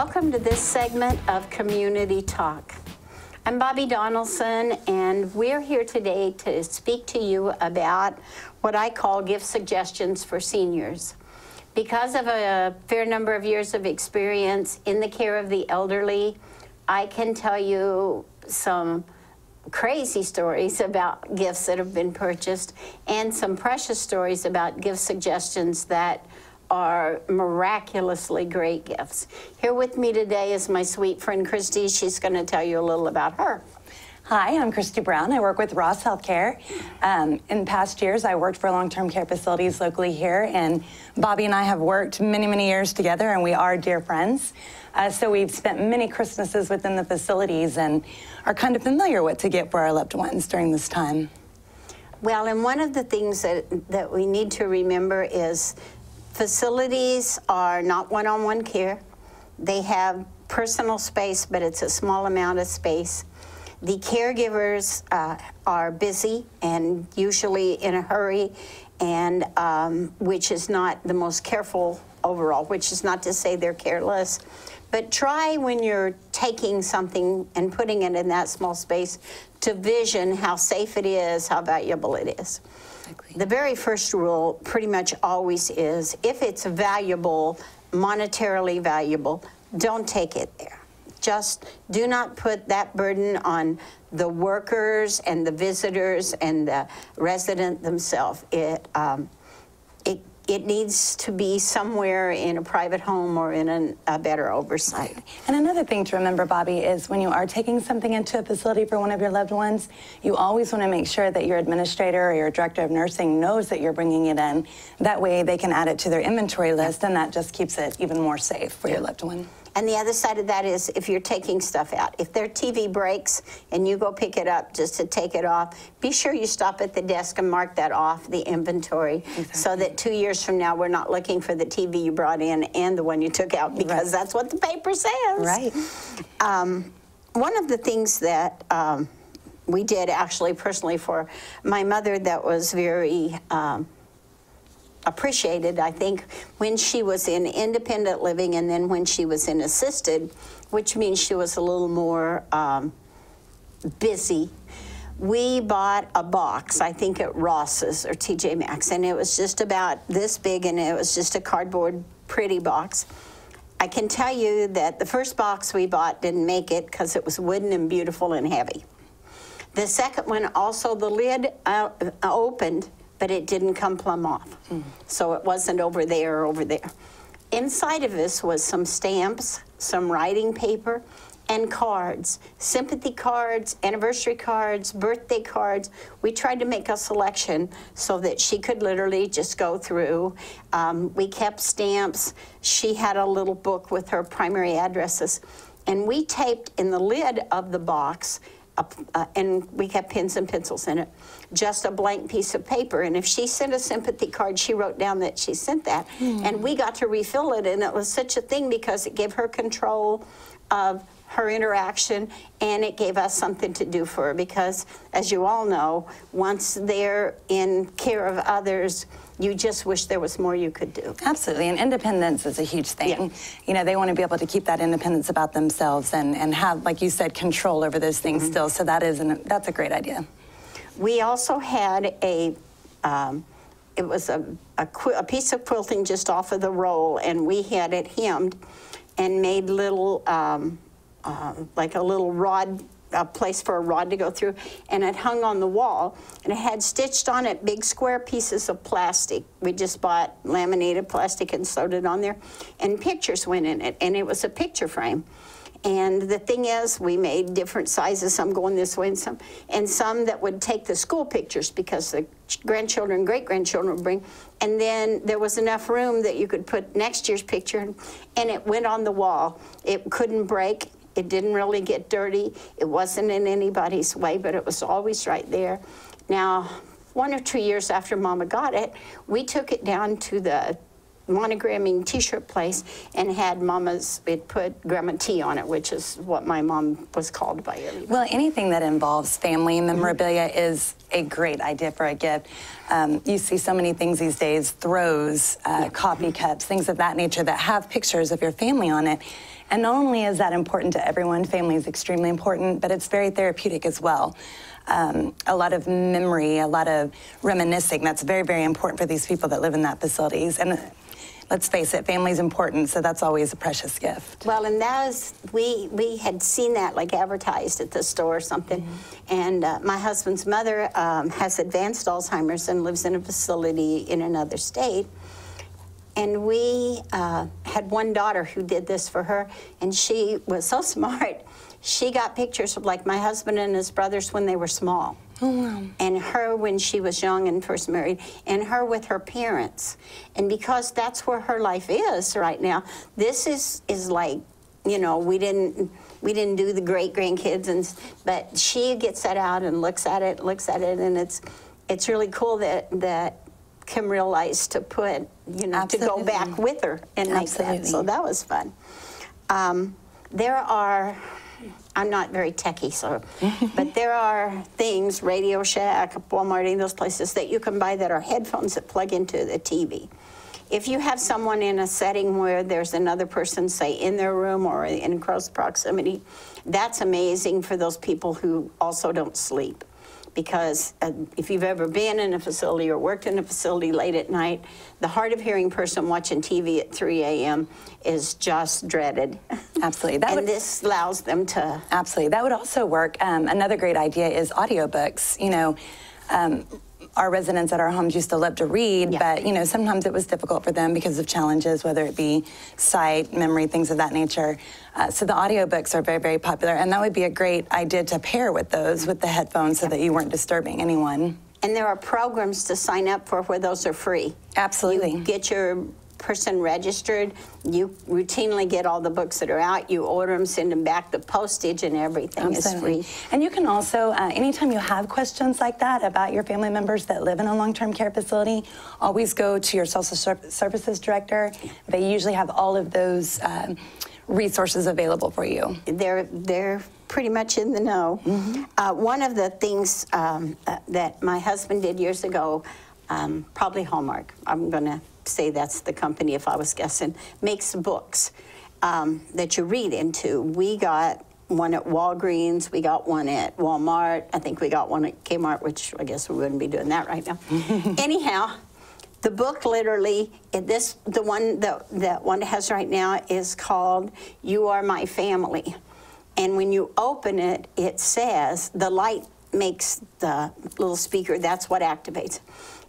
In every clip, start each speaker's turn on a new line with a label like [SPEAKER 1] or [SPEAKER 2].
[SPEAKER 1] Welcome to this segment of Community Talk. I'm Bobbi Donaldson, and we're here today to speak to you about what I call gift suggestions for seniors. Because of a fair number of years of experience in the care of the elderly, I can tell you some crazy stories about gifts that have been purchased and some precious stories about gift suggestions that are miraculously great gifts. Here with me today is my sweet friend Kristi. She's going to tell you a little about her.
[SPEAKER 2] Hi, I'm Kristi Brown. I work with Ross Healthcare. In past years, I worked for long-term care facilities locally here, and Bobbi and I have worked many, many years together, and we are dear friends. So we've spent many Christmases within the facilities and are kind of familiar what to get for our loved ones during this time.
[SPEAKER 1] Well, and one of the things that we need to remember is facilities are not one-on-one care. They have personal space, but it's a small amount of space. The caregivers are busy and usually in a hurry, and which is not the most careful overall, which is not to say they're careless. But try when you're taking something and putting it in that small space to vision how safe it is, how valuable it is. Exactly. The very first rule pretty much always is, if it's valuable, monetarily valuable, don't take it there. Just do not put that burden on the workers and the visitors and the resident themselves. It needs to be somewhere in a private home or in a better oversight.
[SPEAKER 2] And another thing to remember, Bobbi, is when you are taking something into a facility for one of your loved ones, you always want to make sure that your administrator or your director of nursing knows that you're bringing it in. That way they can add it to their inventory list, and that just keeps it even more safe for your loved one.
[SPEAKER 1] And the other side of that is if you're taking stuff out. If their TV breaks and you go pick it up just to take it off, be sure you stop at the desk and mark that off the inventory. Exactly. So that 2 years from now we're not looking for the TV you brought in and the one you took out, because that's what the paper says. Right. One of the things that we did actually personally for my mother that was very appreciated, I think, when she was in independent living and then when she was in assisted, which means she was a little more busy. We bought a box, I think at Ross's or TJ Maxx, and it was just about this big, and it was just a cardboard pretty box. I can tell you that the first box we bought didn't make it because it was wooden and beautiful and heavy. The second one, also the lid opened, but it didn't come plumb off. So it wasn't over there or over there. Inside of this was some stamps, some writing paper, and cards. Sympathy cards, anniversary cards, birthday cards. We tried to make a selection so that she could literally just go through. We kept stamps. She had a little book with her primary addresses. And we taped in the lid of the box, and we kept pens and pencils in it, just a blank piece of paper. And if she sent a sympathy card, she wrote down that she sent that. And we got to refill it, and it was such a thing because it gave her control of her interaction, and it gave us something to do for her, because as you all know, once they're in care of others, you just wish there was more you could do.
[SPEAKER 2] Absolutely, and independence is a huge thing. Yeah. You know, they want to be able to keep that independence about themselves and have, like you said, control over those things still, so that's a great idea.
[SPEAKER 1] We also had it was a piece of quilting just off of the roll, and we had it hemmed and made little, like a little rod, a place for a rod to go through, and it hung on the wall, and it had stitched on it big square pieces of plastic. We just bought laminated plastic and sewed it on there, and pictures went in it, and it was a picture frame. And the thing is, we made different sizes, some going this way and some that would take the school pictures because the grandchildren, great-grandchildren would bring, and then there was enough room that you could put next year's picture, and it went on the wall. It couldn't break. It didn't really get dirty. It wasn't in anybody's way, but it was always right there. Now, 1 or 2 years after Mama got it, we took it down to the monogramming t-shirt place and had Mama's, it put Grandma T on it, which is what my mom was called by everybody.
[SPEAKER 2] Well, anything that involves family memorabilia is a great idea for a gift. You see so many things these days, throws, coffee cups, things of that nature that have pictures of your family on it. And not only is that important to everyone, family is extremely important, but it's very therapeutic as well. A lot of memory, a lot of reminiscing, that's very, very important for these people that live in that facilities. And let's face it, family's important, so that's always a precious gift.
[SPEAKER 1] Well, and that was, we had seen that like advertised at the store or something. And my husband's mother has advanced Alzheimer's and lives in a facility in another state. And we had one daughter who did this for her, and she was so smart. She got pictures of like my husband and his brothers when they were small.
[SPEAKER 2] Oh, wow.
[SPEAKER 1] And her when she was young and first married, and her with her parents. And because that's where her life is right now, this is like, you know, we didn't do the great grandkids, but she gets that out and looks at it, and it's really cool that Kim realized to put, you know,
[SPEAKER 2] Absolutely.
[SPEAKER 1] to go back with her and make that. So that was fun. There are, I'm not very techie, so, but there are things, Radio Shack, Walmart, any of those places that you can buy that are headphones that plug into the TV. If you have someone in a setting where there's another person, say, in their room or in close proximity, that's amazing for those people who also don't sleep. Because if you've ever been in a facility or worked in a facility late at night, the hard of hearing person watching TV at 3 a.m. is just dreaded.
[SPEAKER 2] Absolutely.
[SPEAKER 1] This allows them to...
[SPEAKER 2] Absolutely. That would also work. Another great idea is audiobooks. You know, our residents at our homes used to love to read, but, you know, sometimes it was difficult for them because of challenges, whether it be sight, memory, things of that nature. So the audiobooks are very, very popular, and that would be a great idea to pair with those, with the headphones, so that you weren't disturbing anyone.
[SPEAKER 1] And there are programs to sign up for where those are free.
[SPEAKER 2] Absolutely.
[SPEAKER 1] You get your person registered, you routinely get all the books that are out, you order them, send them back, the postage and everything is free.
[SPEAKER 2] And you can also, anytime you have questions like that about your family members that live in a long-term care facility, always go to your social services director. They usually have all of those resources available for you.
[SPEAKER 1] They're pretty much in the know. One of the things that my husband did years ago, probably Hallmark, I'm gonna say that's the company if I was guessing, makes books that you read into. We got one at Walgreens, we got one at Walmart, I think we got one at Kmart, which I guess we wouldn't be doing that right now. Anyhow, the book literally, the one that Wanda has right now is called You Are My Family. And when you open it, it says, the light makes the little speaker, that's what activates.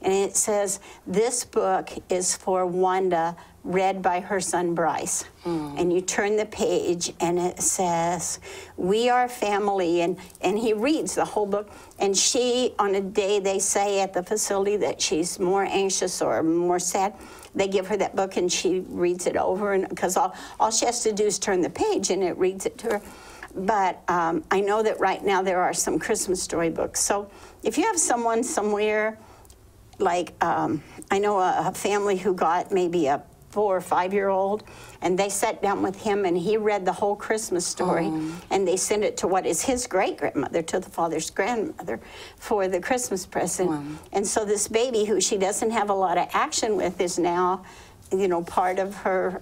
[SPEAKER 1] And it says, this book is for Wanda, read by her son Bryce. And you turn the page and it says, we are family, and he reads the whole book. And she, on a day they say at the facility that she's more anxious or more sad, they give her that book and she reads it over, and because all she has to do is turn the page and it reads it to her. But I know that right now there are some Christmas story books. So if you have someone somewhere, like I know a family who got maybe a 4 or 5-year-old, and they sat down with him and he read the whole Christmas story, and they sent it to what is his great-grandmother, to the father's grandmother, for the Christmas present. And so this baby, who she doesn't have a lot of action with, is now, you know, part of her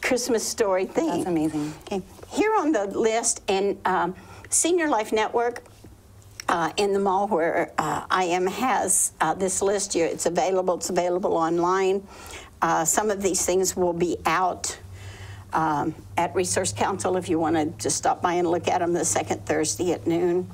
[SPEAKER 1] Christmas story thing.
[SPEAKER 2] That's amazing.
[SPEAKER 1] Okay, here on the list, and Senior Life Network in the mall where I am has this list here. It's available online. Some of these things will be out at Resource Council if you want to just stop by and look at them the second Thursday at noon.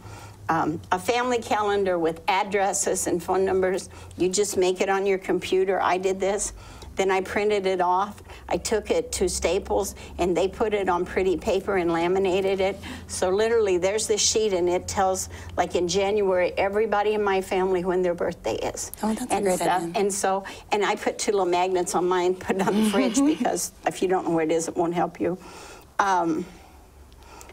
[SPEAKER 1] A family calendar with addresses and phone numbers. You just make it on your computer. I did this. Then I printed it off. I took it to Staples, and they put it on pretty paper and laminated it. So literally, there's this sheet, and it tells, like in January, everybody in my family when their birthday is.
[SPEAKER 2] Oh, that's a great idea.
[SPEAKER 1] And I put 2 little magnets on mine, put it on the fridge, because if you don't know where it is, it won't help you.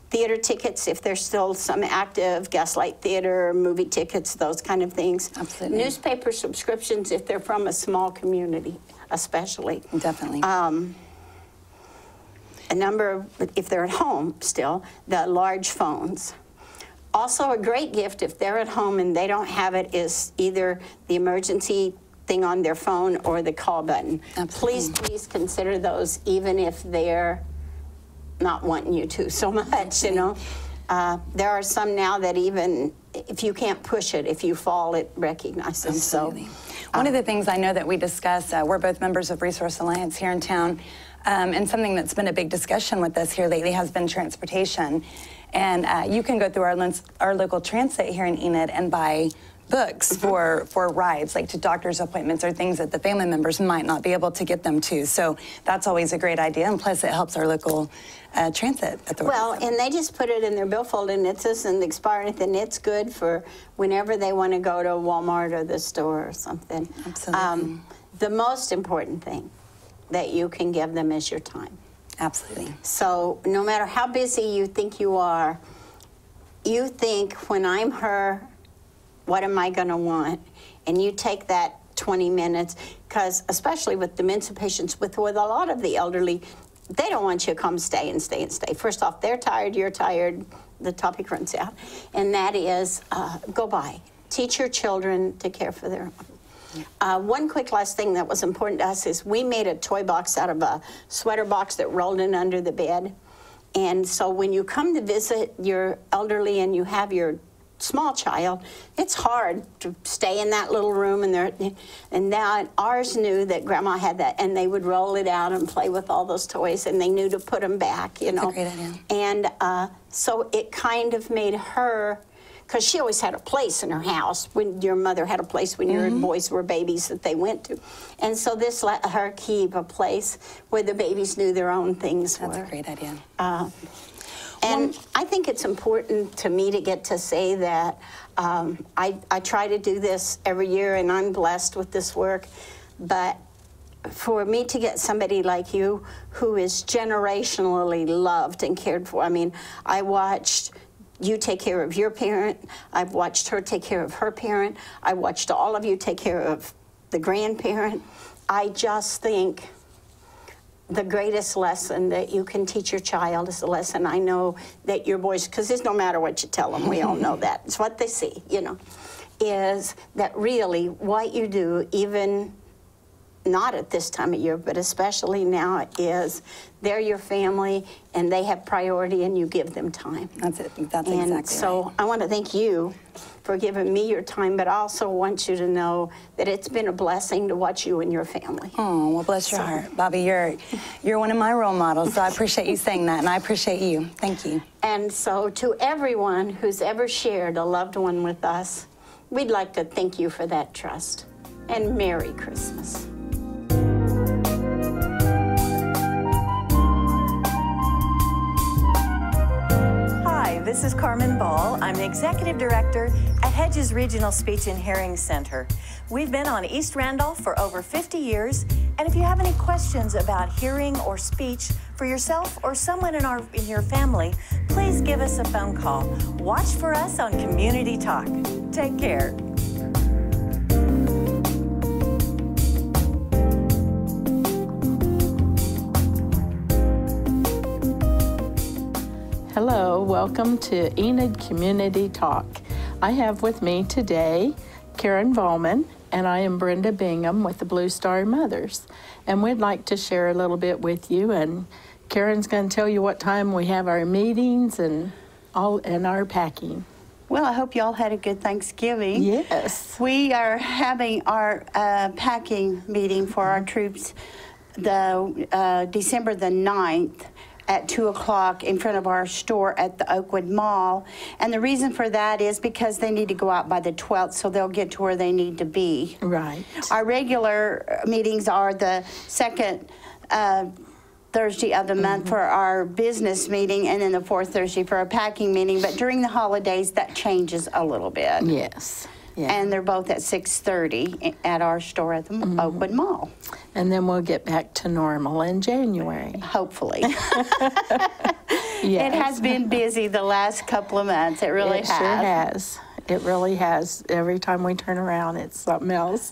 [SPEAKER 1] Theater tickets, if there's still some active, Gaslight Theater, movie tickets, those kind of things.
[SPEAKER 2] Absolutely.
[SPEAKER 1] Newspaper subscriptions, if they're from a small community, especially.
[SPEAKER 2] Definitely.
[SPEAKER 1] A number, if they're at home still, the large phones. Also a great gift if they're at home and they don't have it is either the emergency thing on their phone or the call button.
[SPEAKER 2] Absolutely.
[SPEAKER 1] Please consider those even if they're not wanting you to so much, you know. There are some now that even if you can't push it, if you fall, it recognizes.
[SPEAKER 2] Absolutely.
[SPEAKER 1] So,
[SPEAKER 2] one of the things I know that we discuss, we're both members of Resource Alliance here in town, and something that's been a big discussion with us here lately has been transportation. And you can go through our local transit here in Enid and buy books for rides, like to doctor's appointments or things that the family members might not be able to get them to. So that's always a great idea, and plus it helps our local transit authorities.
[SPEAKER 1] Well, and they just put it in their billfold, and it doesn't expire anything. It's good for whenever they want to go to Walmart or the store or something.
[SPEAKER 2] Absolutely.
[SPEAKER 1] The most important thing that you can give them is your time.
[SPEAKER 2] Absolutely.
[SPEAKER 1] So no matter how busy you think you are, you think, when I'm her, what am I going to want? And you take that 20 minutes, because especially with dementia patients, with a lot of the elderly, they don't want you to come stay and stay and stay. First off, they're tired, you're tired, the topic runs out. And that is, go by. Teach your children to care for their own. One quick last thing that was important to us is we made a toy box out of a sweater box that rolled in under the bed. And so when you come to visit your elderly and you have your small child, it's hard to stay in that little room, and now ours knew that Grandma had that, and they would roll it out and play with all those toys, and they knew to put them back, you know.
[SPEAKER 2] That's a great idea.
[SPEAKER 1] And so it kind of made her, because she always had a place in her house, when your mother had a place when your boys were babies that they went to. And so this let her keep a place where the babies knew their own things were.
[SPEAKER 2] That's a great idea.
[SPEAKER 1] And I think it's important to me to get to say that I try to do this every year, and I'm blessed with this work, but for me to get somebody like you who is generationally loved and cared for, I mean, I watched you take care of your parent, I've watched her take care of her parent, I watched all of you take care of the grandparent. I just think the greatest lesson that you can teach your child is the lesson I know that your boys, because it's no matter what you tell them, we all know that, it's what they see, you know, is that really what you do, even not at this time of year, but especially now, is they're your family and they have priority and you give them time.
[SPEAKER 2] That's it. That's exactly
[SPEAKER 1] And so
[SPEAKER 2] right.
[SPEAKER 1] I want to thank you for giving me your time, but I also want you to know that it's been a blessing to watch you and your family.
[SPEAKER 2] Oh, well, bless your heart. Bobbi, you're one of my role models, so I appreciate you saying that, and I appreciate you. Thank you.
[SPEAKER 1] And so to everyone who's ever shared a loved one with us, we'd like to thank you for that trust. And Merry Christmas.
[SPEAKER 3] This is Carmen Ball. I'm the Executive Director at Hedges Regional Speech and Hearing Center. We've been on East Randolph for over 50 years, and if you have any questions about hearing or speech for yourself or someone in your family, please give us a phone call. Watch for us on Community Talk. Take care.
[SPEAKER 4] Hello, welcome to Enid Community Talk. I have with me today Karen Vollman, and I am Brenda Bingham with the Blue Star Mothers. And we'd like to share a little bit with you, and Karen's going to tell you what time we have our meetings and our packing.
[SPEAKER 5] Well, I hope y'all had a good Thanksgiving.
[SPEAKER 4] Yes.
[SPEAKER 5] We are having our packing meeting for our troops the December the 9th. At 2 o'clock in front of our store at the Oakwood Mall. And the reason for that is because they need to go out by the 12th so they'll get to where they need to be.
[SPEAKER 4] Right.
[SPEAKER 5] Our regular meetings are the second Thursday of the month for our business meeting, and then the fourth Thursday for our packing meeting. But during the holidays, that changes a little bit.
[SPEAKER 4] Yes. Yeah.
[SPEAKER 5] And they're both at 6:30 at our store at the Oakwood Mall.
[SPEAKER 4] And then we'll get back to normal in January.
[SPEAKER 5] Hopefully.
[SPEAKER 4] Yes.
[SPEAKER 5] It has been busy the last couple of months. It really has.
[SPEAKER 4] It sure has. It really has. Every time we turn around, it's something else.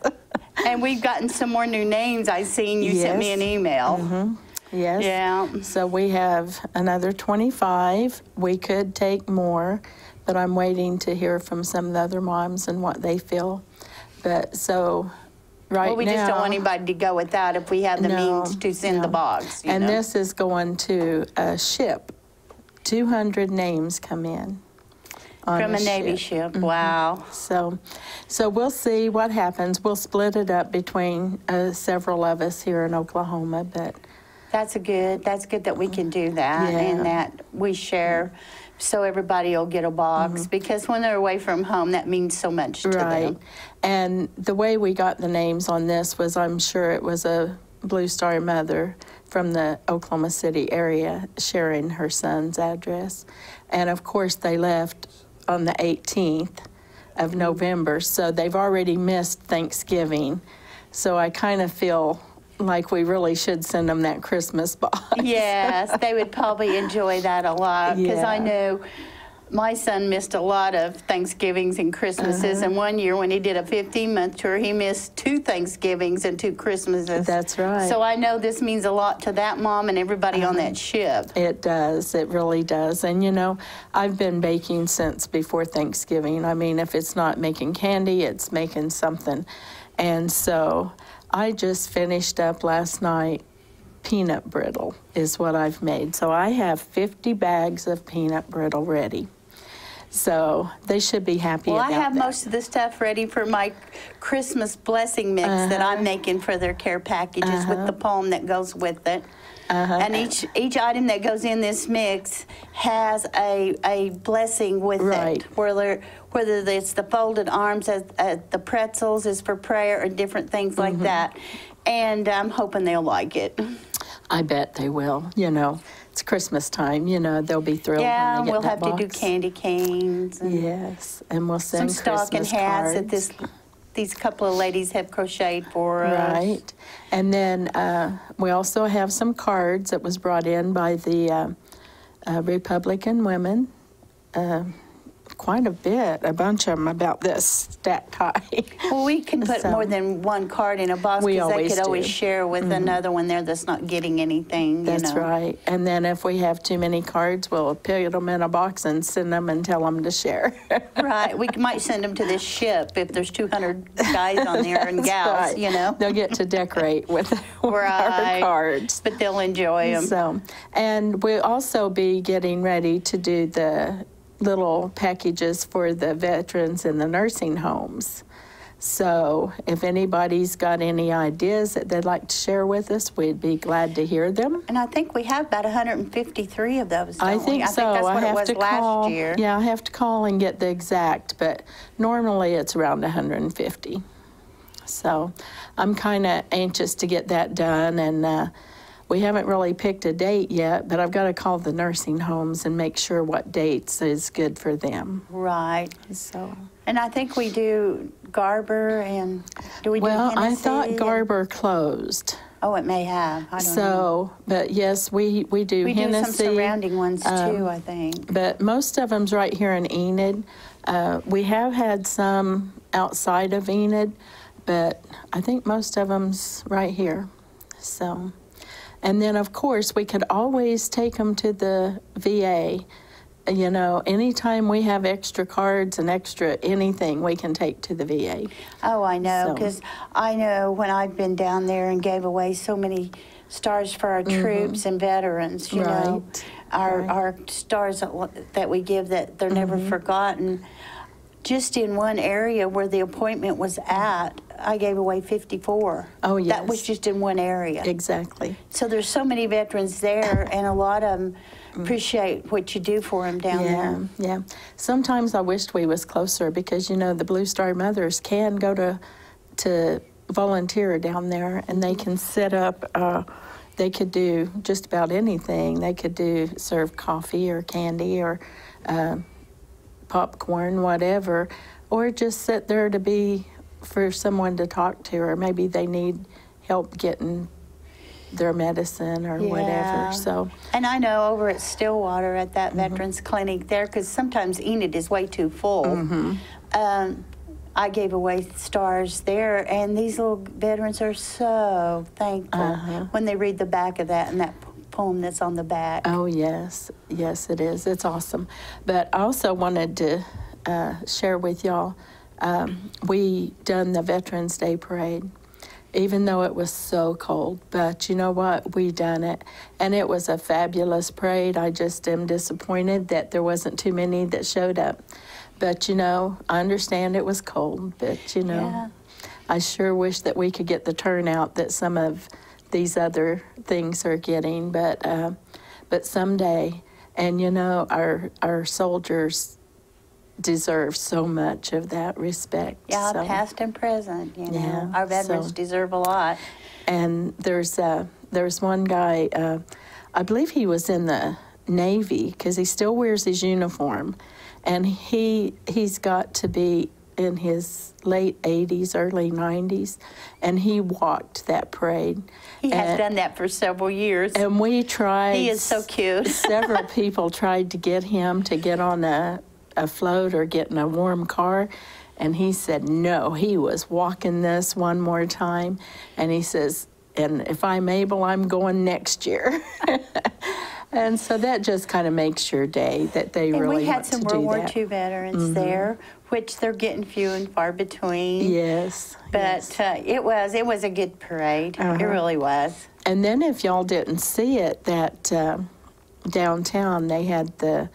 [SPEAKER 5] And we've gotten some more new names. I've seen you sent me an email.
[SPEAKER 4] Yes.
[SPEAKER 5] Yeah.
[SPEAKER 4] So we have another 25. We could take more, but I'm waiting to hear from some of the other moms and what they feel. But so right now...
[SPEAKER 5] Well, we just don't want anybody to go without if we have the means to send the box.
[SPEAKER 4] And this is going to a ship. 200 names come in.
[SPEAKER 5] From a Navy ship. Wow.
[SPEAKER 4] So we'll see what happens. We'll split it up between several of us here in Oklahoma, but... That's good
[SPEAKER 5] that we can do that and that we share so everybody will get a box because when they're away from home, that means so much to them.
[SPEAKER 4] And the way we got the names on this was, I'm sure it was a Blue Star mother from the Oklahoma City area sharing her son's address. And of course, they left on the 18th of November, so they've already missed Thanksgiving. So I kind of feel like we really should send them that Christmas box.
[SPEAKER 5] Yes, they would probably enjoy that a lot because I know my son missed a lot of Thanksgivings and Christmases, and one year when he did a 15-month tour, he missed 2 Thanksgivings and 2 Christmases.
[SPEAKER 4] That's right.
[SPEAKER 5] So I know this means a lot to that mom and everybody on that ship.
[SPEAKER 4] It does. It really does. And, you know, I've been baking since before Thanksgiving. I mean, if it's not making candy, it's making something. And so I just finished up last night. Peanut brittle is what I've made. So I have 50 bags of peanut brittle ready. So they should be happy about that.
[SPEAKER 5] Well, I have most of the stuff ready for my Christmas blessing mix that I'm making for their care packages with the poem that goes with it. And each item that goes in this mix has a blessing with it. Whether it's the folded arms, the pretzels is for prayer, and different things like that. And I'm hoping they'll like it.
[SPEAKER 4] I bet they will. You know, it's Christmas time. You know, they'll be thrilled when they get that box.
[SPEAKER 5] We'll have to do candy canes. And
[SPEAKER 4] and we'll send
[SPEAKER 5] some stocking hats that these couple of ladies have crocheted for us.
[SPEAKER 4] Right. And then we also have some cards that was brought in by the Republican women. Quite a bit, a bunch of them about this stacked high.
[SPEAKER 5] Well, we can put more than one card in a box because they could always share with another one there that's not getting anything.
[SPEAKER 4] That's right. And then if we have too many cards, we'll put them in a box and send them and tell them to share.
[SPEAKER 5] Right. We might send them to this ship if there's 200 guys on there and gals, you know.
[SPEAKER 4] They'll get to decorate with our cards.
[SPEAKER 5] But they'll enjoy them.
[SPEAKER 4] So, and we'll also be getting ready to do the little packages for the veterans in the nursing homes. So if anybody's got any ideas that they'd like to share with us, we'd be glad to hear them.
[SPEAKER 5] And I think we have about 153 of those, don't
[SPEAKER 4] I think
[SPEAKER 5] we?
[SPEAKER 4] so.
[SPEAKER 5] I think that's what
[SPEAKER 4] I
[SPEAKER 5] it was last year.
[SPEAKER 4] Yeah, I have to call and get the exact, but normally it's around 150. So I'm kind of anxious to get that done, and we haven't really picked a date yet, but I've got to call the nursing homes and make sure what dates is good for them.
[SPEAKER 5] Right.
[SPEAKER 4] So.
[SPEAKER 5] And I think we do Garber and do we do Hennessy?
[SPEAKER 4] I thought Garber closed.
[SPEAKER 5] Oh, it may have. I don't know.
[SPEAKER 4] But yes, we do
[SPEAKER 5] we
[SPEAKER 4] Hennessy.
[SPEAKER 5] We do some surrounding ones too, I think.
[SPEAKER 4] But most of them's right here in Enid. We have had some outside of Enid, but I think most of them's right here. So. And then, of course, we could always take them to the VA. You know, anytime we have extra cards and extra anything, we can take to the VA.
[SPEAKER 5] Oh, I know, because I know when I've been down there and gave away so many stars for our troops and veterans, you know, our stars that we give that they're never forgotten. Just in one area where the appointment was at, I gave away 54.
[SPEAKER 4] Oh, yes.
[SPEAKER 5] That was just in one area.
[SPEAKER 4] Exactly.
[SPEAKER 5] So there's so many veterans there, and a lot of them appreciate what you do for them down there.
[SPEAKER 4] Yeah. Sometimes I wished we was closer because, you know, the Blue Star mothers can go to volunteer down there, and they can set up, they could do just about anything. They could serve coffee or candy or popcorn, whatever, or just sit there for someone to talk to, or maybe they need help getting their medicine or whatever. So.
[SPEAKER 5] And I know over at Stillwater at that Veterans Clinic there, because sometimes Enid is way too full. I gave away stars there, and these little veterans are so thankful when they read the back of that and that poem that's on the back.
[SPEAKER 4] Oh, yes. Yes, it is. It's awesome. But I also wanted to share with y'all, we done the Veterans Day Parade, even though it was so cold. But you know what? We done it. And it was a fabulous parade. I just am disappointed that there wasn't too many that showed up. But, you know, I understand it was cold, but, you know, I sure wish that we could get the turnout that some of these other things are getting, but someday. And, you know, our soldiers deserve so much of that respect.
[SPEAKER 5] Yeah, so, past and present, you know. Our veterans deserve a lot. And
[SPEAKER 4] there's one guy, I believe he was in the Navy, because he still wears his uniform. And he's got to be in his late 80s, early 90s, and he walked that parade.
[SPEAKER 5] He has done that for several years.
[SPEAKER 4] And we tried.
[SPEAKER 5] He is so cute.
[SPEAKER 4] Several people tried to get him to get on a float or get in a warm car, and he said no. He was walking this one more time, and he says, and if I'm able, I'm going next year. And so that just kind of makes your day that they really want to do that. And we had some World War II veterans there, which they're getting few and far between. Yes. But it was a good parade. It really was. And then if y'all didn't see it, that downtown they had the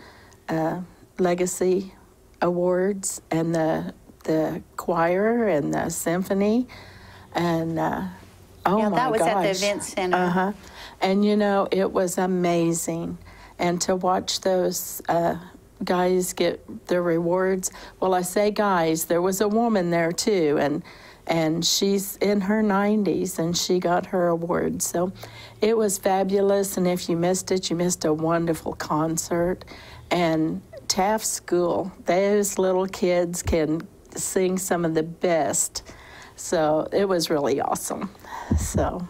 [SPEAKER 4] Legacy Awards and the choir and the symphony. And oh my gosh.
[SPEAKER 5] That was at the event center.
[SPEAKER 4] And, you know, it was amazing. And to watch those guys get their rewards. Well, I say guys, there was a woman there, too, and she's in her 90s, and she got her award. So it was fabulous, and if you missed it, you missed a wonderful concert. And Taft School, those little kids can sing some of the best. So it was really awesome. So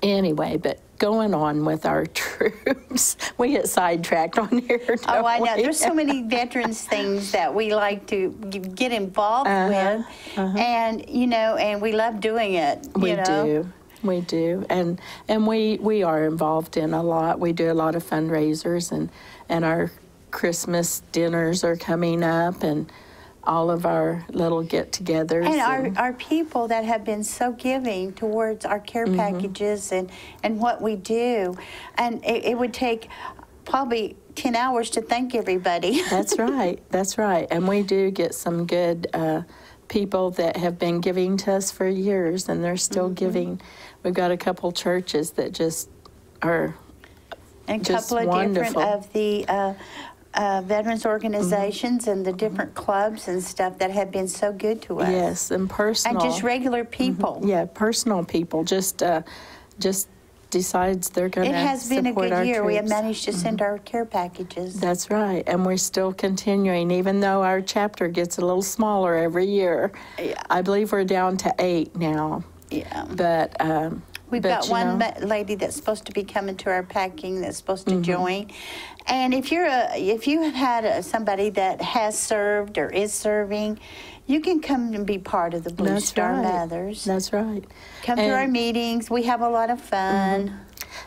[SPEAKER 4] anyway, but going on with our troops, we get sidetracked on here, don't
[SPEAKER 5] Oh, I know. There's so many veterans things that we like to get involved with, and, you know, and we love doing it.
[SPEAKER 4] We do. And we are involved in a lot. We do a lot of fundraisers, and our Christmas dinners are coming up, and all of our little get-togethers.
[SPEAKER 5] And our people that have been so giving towards our care packages and what we do. And it would take probably 10 hours to thank everybody.
[SPEAKER 4] That's right. That's right. And we do get some good people that have been giving to us for years, and they're still giving. We've got a couple churches that just are
[SPEAKER 5] and a
[SPEAKER 4] just
[SPEAKER 5] couple of
[SPEAKER 4] wonderful.
[SPEAKER 5] different of the veterans organizations and the different clubs and stuff that have been so good to us.
[SPEAKER 4] Yes, and personal.
[SPEAKER 5] And just regular people.
[SPEAKER 4] Yeah, personal people just decides they're going to support our troops.
[SPEAKER 5] It has been a good year. We have managed to send our care packages.
[SPEAKER 4] That's right, and we're still continuing, even though our chapter gets a little smaller every year. Yeah. I believe we're down to 8 now. Yeah. But
[SPEAKER 5] we've got one lady that's supposed to be coming to our packing that's supposed to join. And if you have had somebody that has served or is serving, you can come and be part of the Blue Star Mothers.
[SPEAKER 4] That's right.
[SPEAKER 5] Come to our meetings. We have a lot of fun.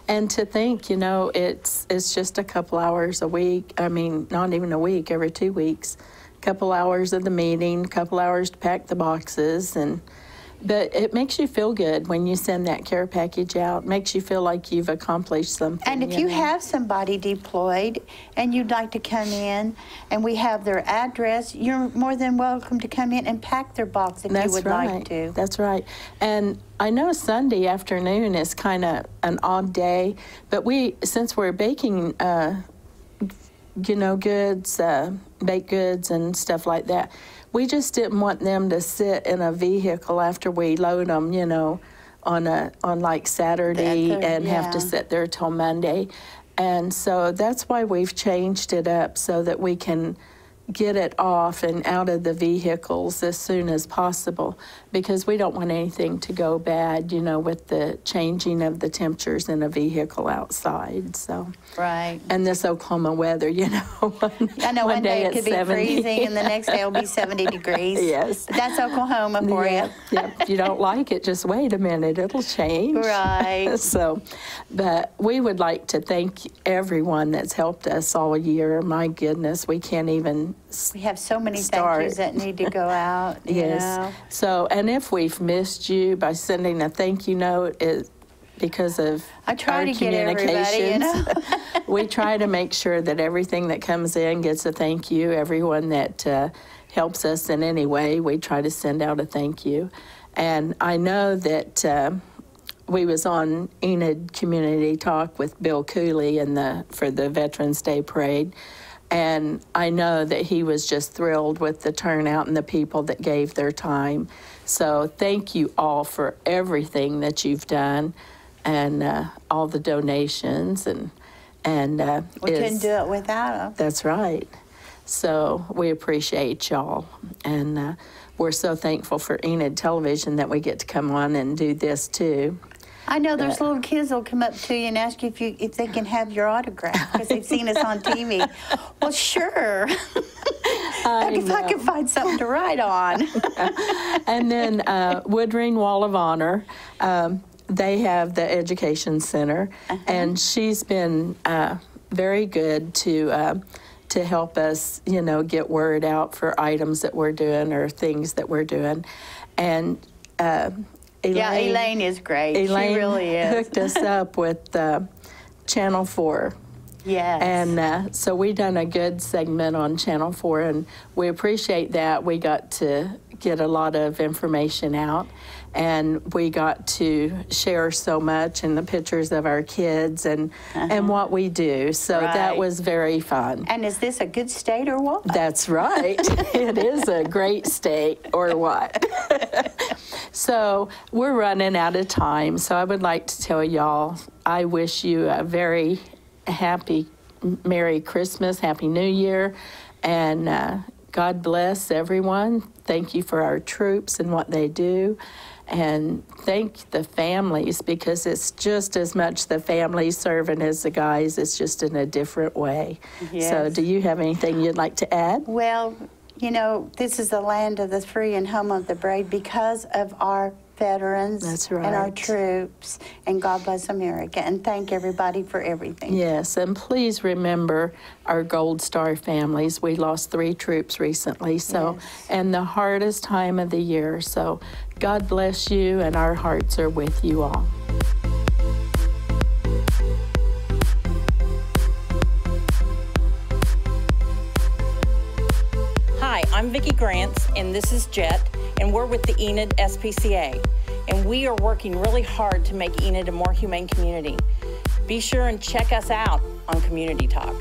[SPEAKER 4] And to think, you know, it's just a couple hours a week. I mean, not even a week, every 2 weeks. A couple hours of the meeting, a couple hours to pack the boxes, but it makes you feel good when you send that care package out. It makes you feel like you've accomplished something.
[SPEAKER 5] And if you have somebody deployed and you'd like to come in and we have their address, you're more than welcome to come in and pack their box if you would like to.
[SPEAKER 4] That's right. And I know Sunday afternoon is kind of an odd day, but since we're baking, you know, goods, baked goods and stuff like that, we just didn't want them to sit in a vehicle after we load them, you know, on like Saturday and have to sit there till Monday. And so that's why we've changed it up so that we can get it off and out of the vehicles as soon as possible, because we don't want anything to go bad, you know, with the changing of the temperatures in a vehicle outside. So
[SPEAKER 5] Right.
[SPEAKER 4] and this Oklahoma weather, you know.
[SPEAKER 5] I know one day it
[SPEAKER 4] it's
[SPEAKER 5] could be
[SPEAKER 4] 70.
[SPEAKER 5] freezing and the next day it'll be 70 degrees.
[SPEAKER 4] Yes.
[SPEAKER 5] But that's Oklahoma for
[SPEAKER 4] Yeah,
[SPEAKER 5] you.
[SPEAKER 4] yeah. If you don't like it, just wait a minute. It'll change.
[SPEAKER 5] Right.
[SPEAKER 4] So, but we would like to thank everyone that's helped us all year. My goodness, we can't even
[SPEAKER 5] We have so many
[SPEAKER 4] start.
[SPEAKER 5] thank yous that need to go out. You
[SPEAKER 4] Yes.
[SPEAKER 5] know.
[SPEAKER 4] So, and if we've missed you by sending a thank you note, is because of
[SPEAKER 5] I try
[SPEAKER 4] our
[SPEAKER 5] to get everybody,
[SPEAKER 4] communications.
[SPEAKER 5] you know.
[SPEAKER 4] We try to make sure that everything that comes in gets a thank you. Everyone that helps us in any way, we try to send out a thank you. And I know that we was on Enid Community Talk with Bill Cooley for the Veterans Day Parade. And I know that he was just thrilled with the turnout and the people that gave their time. So thank you all for everything that you've done, and all the donations, and
[SPEAKER 5] We couldn't do it without them.
[SPEAKER 4] That's right. So we appreciate y'all, and we're so thankful for Enid Television that we get to come on and do this too.
[SPEAKER 5] I know there's little kids that'll come up to you and ask you if they can have your autograph because they've seen us on TV. Well, sure. If I can find something to write on.
[SPEAKER 4] And then Woodring Wall of Honor, they have the Education Center, and she's been very good to help us, you know, get word out for items that we're doing or things that we're doing. And
[SPEAKER 5] Elaine is great.
[SPEAKER 4] Elaine
[SPEAKER 5] she really is.
[SPEAKER 4] hooked us up with Channel 4.
[SPEAKER 5] Yes.
[SPEAKER 4] And so we done a good segment on Channel 4, and we appreciate that. We got to get a lot of information out, and we got to share so much in the pictures of our kids and what we do. So that
[SPEAKER 5] Right.
[SPEAKER 4] was very fun.
[SPEAKER 5] And is this a good state or what?
[SPEAKER 4] That's right. It is a great state, or what? So we're running out of time. So I would like to tell y'all, I wish you a very happy Merry Christmas, Happy New Year, and God bless everyone. Thank you for our troops and what they do. And thank the families, because it's just as much the families serving as the guys. It's just in a different way.
[SPEAKER 5] Yes.
[SPEAKER 4] So do you have anything you'd like to add?
[SPEAKER 5] Well, you know, this is the land of the free and home of the brave because of our veterans
[SPEAKER 4] That's
[SPEAKER 5] and our
[SPEAKER 4] right.
[SPEAKER 5] troops. And God bless America. And thank everybody for everything.
[SPEAKER 4] Yes, and please remember our Gold Star families. We lost 3 troops recently, so, and the hardest time of the year. So God bless you, and our hearts are with you all.
[SPEAKER 6] Hi, I'm Vicki Grants, and this is Jet, and we're with the Enid SPCA, and we are working really hard to make Enid a more humane community. Be sure and check us out on Community Talk.